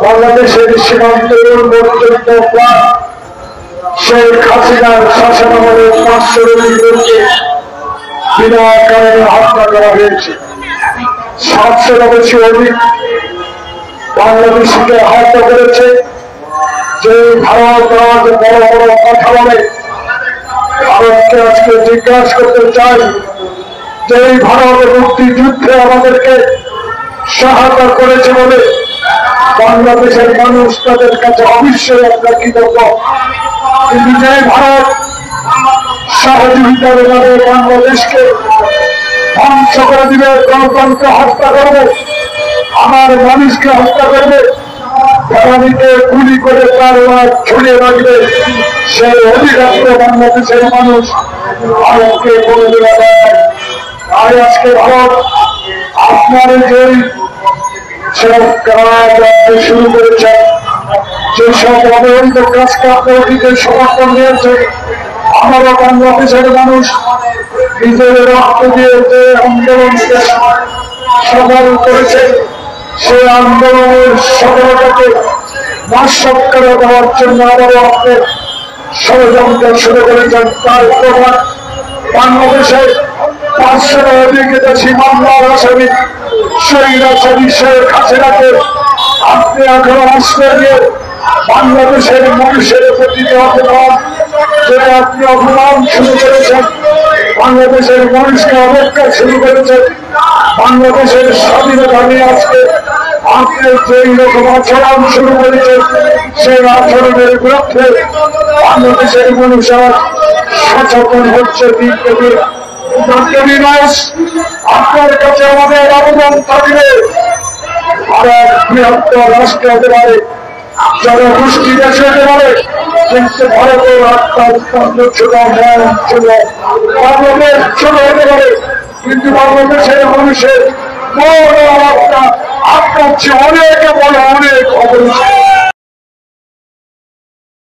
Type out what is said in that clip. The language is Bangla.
বাংলাদেশের সীমান্তের পর্যন্ত শেখ হাসিনার শাসনামলে 500 লোককে বিনা কারণে হত্যা করা হয়েছে। 700 বেশি অধিক বাংলাদেশিকে হত্যা করেছে। যে ভারত আজ বড় বড় কথা বলে, ভারতকে আজকে জিজ্ঞাসা করতে চাই যে ভারত মুক্তিযুদ্ধে আমাদেরকে সহায়তা করেছে বলে বাংলাদেশের মানুষ তাদের কাছে অবশ্যই আমরা কৃতজ্ঞ। কিন্তু যে ভারত সহযোগিতার নামে বাংলাদেশকে ধ্বংস করে দিবে, গণতন্ত্র হত্যা করবে, আমার মানুষকে হত্যা করবে, ফেরানিকে গুলি করে তার ছড়িয়ে রাখবে, সেই অধিকার বাংলাদেশের মানুষ ভারতকে করে দেওয়া যায়। আর আজকে ভারত আপনার যে সব কাজ আপনি শুরু করেছেন, যেসব অবৈধ কাজকে আপনার অতীতে সমর্থন দিয়েছে, আমারও বাংলাদেশের মানুষ নিজের রক্ত দিয়ে যে আন্দোলনকে সফল করেছে, সেই আন্দোলনের সফলতাকে নস্যাৎ করে দেওয়ার জন্য আবারও আপনি ষড়যন্ত্র শুরু করেছেন। তার প্রমাণ বাংলাদেশে 500 অধিক দেশি মামলার আসামি স্বৈরাচারী শেখ হাসিনাকে আপনি এখন আশ্রয় দিয়ে বাংলাদেশের মানুষের প্রতি অপমান, যে আপনি অপমান শুরু করেছেন, বাংলাদেশের মানুষকে অবজ্ঞা শুরু করেছেন, বাংলাদেশের স্বাধীনতা নিয়ে আজকে আপনি যেই রকম আচরণ শুরু করেছেন, সেই আচরণের বিরুদ্ধে বাংলাদেশের মানুষ আজ সচেতন হচ্ছে। আপনার কাছে আমাদের আবেদন থাকবে, ভারত বৃহত্তর রাষ্ট্র হতে পারে, জনগোষ্ঠী দেশ হতে পারে, কিন্তু ভারতের আত্মহত্যা ছোট ছিল, বাংলাদেশ ছোট হতে পারে, কিন্তু বাংলাদেশের মানুষের বড় আত্মা আপনার চেয়ে অনেক বড়, অনেক অবস্থা।